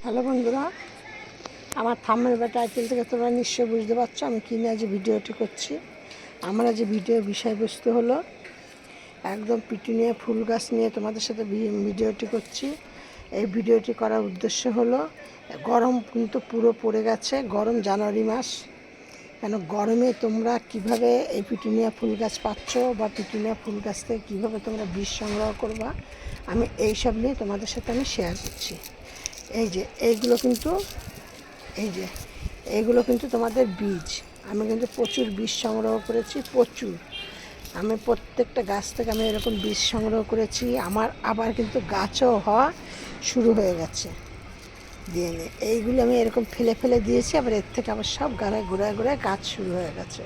Hello বন্ধুরা, আমার thumbnail বা টাইটেল থেকে তোমরা নিশ্চয়ই বুঝতে পারছো আমি কী নিয়ে আজ ভিডিওটি করছি। আমার আজ ভিডিওর বিষয়বস্তু হলো একদম পিটুনিয়া ফুল গাছ নিয়ে তোমাদের সাথে ভিডিওটি করছি। এই ভিডিওটি করার উদ্দেশ্য হলো গরম কিন্তু পুরো পড়ে গেছে, গরম জানুয়ারি মাস। কেন গরমে তোমরা কিভাবে এই পিটুনিয়া ফুল গাছ পাচ্ছ বা পিটুনিয়া ফুল গাছ থেকে কীভাবে তোমরা বীজ সংগ্রহ করবা, আমি এইসব নিয়ে তোমাদের সাথে আমি শেয়ার করছি। এইগুলো কিন্তু তোমাদের বীজ। আমি কিন্তু প্রচুর বীজ সংগ্রহ করেছি, প্রচুর। আমি প্রত্যেকটা গাছ থেকে আমি এরকম বীজ সংগ্রহ করেছি। আমার আবার কিন্তু গাছও হওয়া শুরু হয়ে গেছে দিয়ে নিয়ে। এইগুলো আমি এরকম ফেলে ফেলে দিয়েছি, আবার এর থেকে আবার সব গোড়ায় গোড়ায় গাছ শুরু হয়ে গেছে।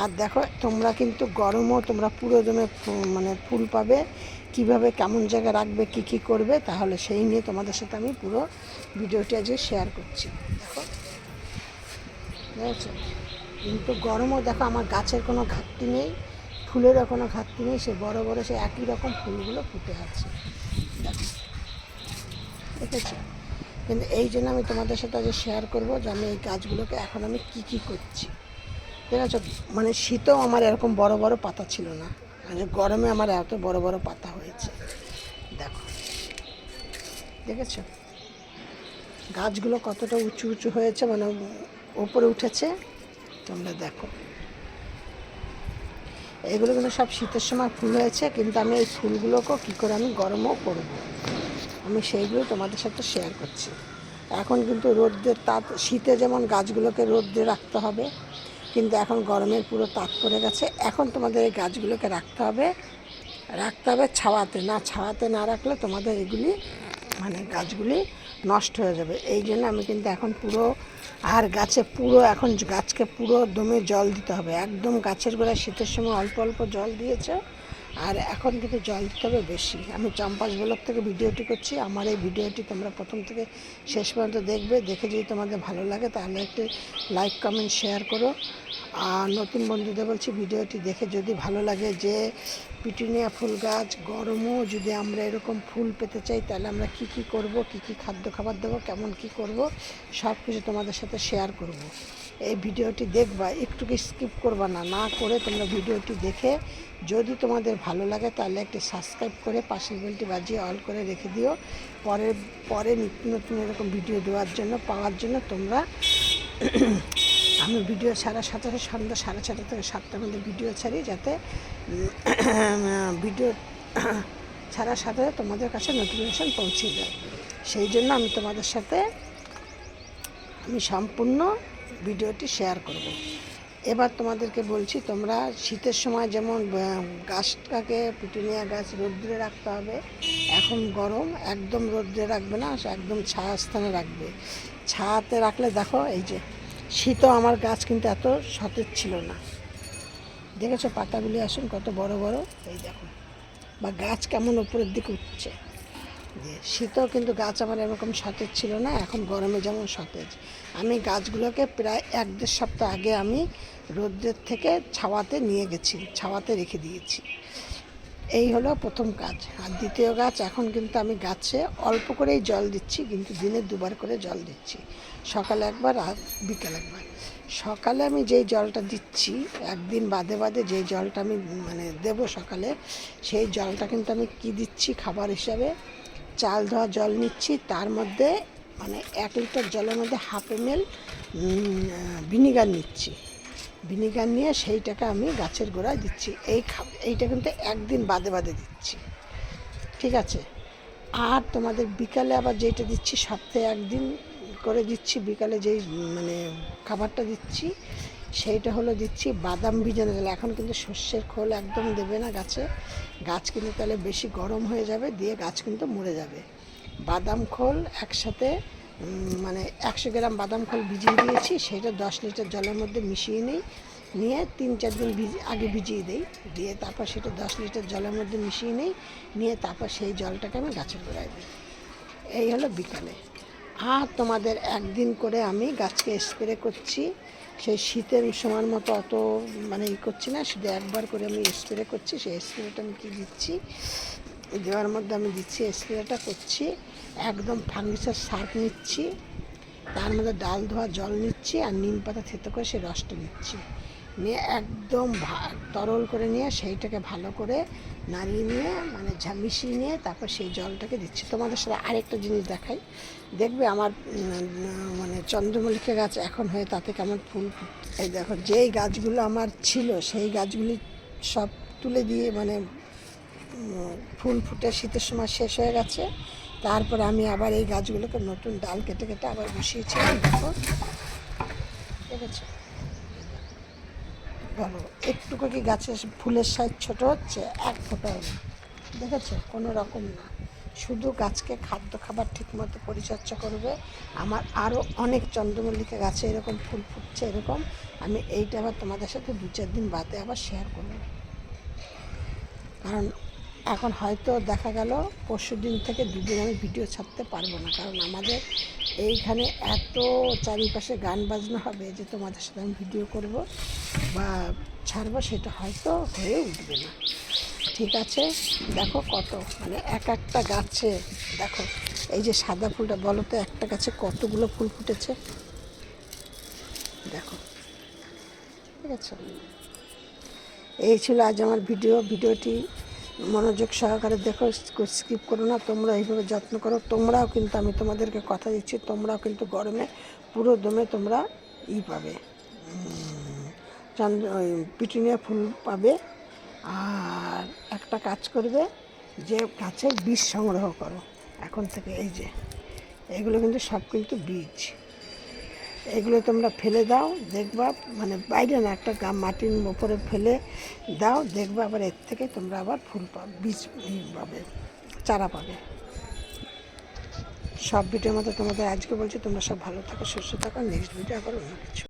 আর দেখো, তোমরা কিন্তু গরমও তোমরা পুরো দমে মানে ফুল পাবে। কিভাবে কেমন জায়গায় রাখবে, কি করবে, তাহলে সেই নিয়ে তোমাদের সাথে আমি পুরো ভিডিওটি আজকে শেয়ার করছি। দেখো, বুঝেছো? কিন্তু গরমও দেখো আমার গাছের কোনো ঘাটতি নেই, ফুলেরও কোনো ঘাটতি নেই। সে বড় বড় সে একই রকম ফুলগুলো ফুটে আছে, দেখো, দেখেছো? কিন্তু এই জন্য আমি তোমাদের সাথে আজকে শেয়ার করবো যে আমি এই গাছগুলোকে এখন আমি কী করছি। ঠিক আছে? মানে শীতেও আমার এরকম বড় বড় পাতা ছিল না, আর গরমে আমার এত বড় বড় পাতা হয়েছে। দেখো, দেখেছো গাছগুলো কতটা উঁচু উঁচু হয়েছে, মানে ওপরে উঠেছে। তোমরা দেখো, এগুলো কিন্তু সব শীতের সময় ফুল হয়েছে, কিন্তু আমি এই ফুলগুলোকেও কী করে আমি গরমও করব, আমি সেইগুলো তোমাদের সাথে শেয়ার করছি। এখন কিন্তু রোদ্রের তাপ, শীতে যেমন গাছগুলোকে রোদ্রে রাখতে হবে, কিন্তু এখন গরমের পুরো তাপ পড়ে গেছে। এখন তোমাদের এই গাছগুলোকে রাখতে হবে ছাওয়াতে না রাখলে তোমাদের এগুলি মানে গাছগুলি নষ্ট হয়ে যাবে। এই জন্য আমি কিন্তু এখন পুরো গাছকে পুরো দমে জল দিতে হবে। একদম গাছের গোড়ায় শীতের সময় অল্প অল্প জল দিয়েছে, আর এখন কিন্তু জল দিতে হবে বেশি। আমি চম্পাস ব্লগ থেকে ভিডিওটি করছি। আমার এই ভিডিওটি তোমরা প্রথম থেকে শেষ পর্যন্ত দেখবে। দেখে যদি তোমাদের ভালো লাগে তাহলে একটু লাইক, কমেন্ট, শেয়ার করো। আর নতুন বন্ধুদের বলছি, ভিডিওটি দেখে যদি ভালো লাগে যে পিটুনিয়া ফুল গাছ গরমও যদি আমরা এরকম ফুল পেতে চাই, তাহলে আমরা কি করব, কি খাদ্য খাবার দেবো, কেমন কি করব, সব কিছু তোমাদের সাথে শেয়ার করব। এই ভিডিওটি দেখবা, একটু স্কিপ করবা না করে তোমরা ভিডিওটি দেখে যদি তোমাদের ভালো লাগে তাহলে একটি সাবস্ক্রাইব করে পাশের বেলটি বাজিয়ে অল করে রেখে দিও। পরে নিত্য নতুন এরকম ভিডিও পাওয়ার জন্য তোমরা আমি ভিডিও ছাড়ার সাথে সাথে সন্ধ্যা 6:30 থেকে 7টার মধ্যে ভিডিও ছাড়ি, যাতে ভিডিও ছাড়ার সাথে তোমাদের কাছে নোটিফিকেশান পৌঁছে যায়। সেই জন্য আমি তোমাদের সাথে সম্পূর্ণ ভিডিওটি শেয়ার করব। এবার তোমাদেরকে বলছি, তোমরা শীতের সময় যেমন গাছটাকে, পিটুনিয়া গাছ রোদ্রে রাখতে হবে। এখন গরম, একদম রোদ্রে রাখবে না, একদম ছায়া স্থানে রাখবে। ছায়াতে রাখলে দেখো, এই যে শীতও আমার গাছ কিন্তু এত সতেজ ছিল না। দেখেছো পাতাগুলি আসুন কত বড় বড়, এই দেখো, বা গাছ কেমন উপরের দিকে উঠছে। শীতেও কিন্তু গাছ আমার এরকম সতেজ ছিল না, এখন গরমে যেমন সতেজ। আমি গাছগুলোকে প্রায় 1-1.5 সপ্তাহ আগে আমি রোদ্রের থেকে ছাওয়াতে নিয়ে গেছি, ছাওয়াতে রেখে দিয়েছি। এই হলো প্রথম কাজ। আর দ্বিতীয় কাজ, এখন কিন্তু আমি গাছে অল্প করেই জল দিচ্ছি, কিন্তু দিনে 2বার করে জল দিচ্ছি, সকালে একবার আর বিকাল একবার। সকালে আমি যেই জলটা দিচ্ছি, একদিন বাদে যেই জলটা আমি দেবো সকালে, সেই জলটা কিন্তু আমি কি দিচ্ছি খাবার হিসাবে, চাল ধোয়া জল নিচ্ছি, তার মধ্যে 1 লিটার জলের মধ্যে 1/2 ml ভিনিগার নিচ্ছি। ভিনিগার নিয়ে সেইটাকে আমি গাছের গোড়ায় দিচ্ছি। এইটা কিন্তু একদিন বাদে দিচ্ছি, ঠিক আছে? আর তোমাদের বিকালে আবার যেটা দিচ্ছি, সপ্তাহে 1 দিন করে দিচ্ছি, বিকালে যেই খাবারটা দিচ্ছি সেইটা হলো দিচ্ছি বাদাম ভিজানো জল। এখন কিন্তু সর্ষের খোল একদম দেবে না গাছ কিন্তু তাহলে বেশি গরম হয়ে যাবে, দিয়ে গাছ কিন্তু মরে যাবে। বাদাম খোল একসাথে 100 গ্রাম বাদাম খোল ভিজিয়ে দিয়েছি, সেটা 10 লিটার জলের মধ্যে মিশিয়ে নিয়ে 3-4 দিন আগে ভিজিয়ে দিই, দিয়ে তারপর সেটা 10 লিটার জলের মধ্যে মিশিয়ে নিয়ে তারপর সেই জলটাকে আমি গাছের গোড়ায় দিই। এই হলো বিকালে। আর তোমাদের 1 দিন করে আমি গাছকে স্প্রে করছি। সেই শীতের সময়ের মতো অত করছি না, শুধু একবার করে আমি স্প্রে করছি। সেই স্প্রেটা আমি কী দিচ্ছি, দেওয়ার মধ্যে আমি দিচ্ছি, স্প্রেটা করছি একদম ফাঙ্গিসাইড সার নিচ্ছি, তার মধ্যে ডাল ধোয়া জল নিচ্ছি আর নিম পাতা থেতো করে সেই রসটা নিচ্ছি, নিয়ে একদম তরল করে নিয়ে সেইটাকে ভালো করে নাড়িয়ে নিয়ে মানে মিশিয়ে নিয়ে তারপর সেই জলটাকে দিচ্ছি। তোমাদের সাথে আরেকটা জিনিস দেখাই, দেখবে আমার মানে চন্দ্রমল্লিকা গাছ এখন হয়ে তাতে কেমন ফুল। এই দেখো যেই গাছগুলো আমার ছিল সেই গাছগুলি সব তুলে দিয়ে মানে ফুল ফুটে শীতের সময় শেষ হয়ে গেছে। তারপরে আমি আবার এই গাছগুলোকে নতুন ডাল কেটে কেটে আবার বসিয়েছিলাম। দেখো দেখেছো, বলো একটুকু কি গাছের ফুলের সাইজ ছোট হচ্ছে? এক ফোঁটাও না, দেখেছো, কোনো রকম না। শুধু গাছকে খাদ্য খাবার ঠিকমতো পরিচর্যা করবে। আমার আরও অনেক চন্দ্রমল্লিকা গাছে এরকম ফুল ফুটছে এরকম, আমি এইটা আবার তোমাদের সাথে 2-4 দিন বাদে আবার শেয়ার করব। কারণ এখন হয়তো দেখা গেল পরশু দিন থেকে 2 দিন আমি ভিডিও ছাড়তে পারবো না, কারণ আমাদের এইখানে এত চারিপাশে গান বাজনা হবে যে তোমাদের সাথে আমি ভিডিও করব বা ছাড়বো সেটা হয়তো হয়ে উঠবে না। ঠিক আছে, দেখো কত মানে এক একটা গাছে, দেখো এই যে সাদা ফুলটা, বলো তো একটা গাছে কতগুলো ফুল ফুটেছে, দেখো, ঠিক আছে। এই ছিল আজ আমার ভিডিওটি মনোযোগ সহকারে দেখো, স্কিপ করো না। তোমরা এইভাবে যত্ন করো, তোমরাও কিন্তু, আমি তোমাদেরকে কথা দিচ্ছি, তোমরাও কিন্তু গরমে পুরো দমে তোমরা পাবে, ওই পিটুনিয়া ফুল পাবে। আর একটা কাজ করবে, যে গাছের বীজ সংগ্রহ করো এখন থেকে। এই যে এগুলো কিন্তু সব কিন্তু বীজ, এগুলো তোমরা ফেলে দাও, দেখবা মানে বাইরে না, একটা মাটির উপরে ফেলে দাও, দেখবা আবার এর থেকে তোমরা আবার ফুল পাবে, বীজ পাবে, চারা পাবে। সব ভিডিওর মতো তোমাদের আজকে বলছি, তোমরা সব ভালো থাকো, সুস্থ থাকো। নেক্সট ভিডিও আবার অন্য কিছু।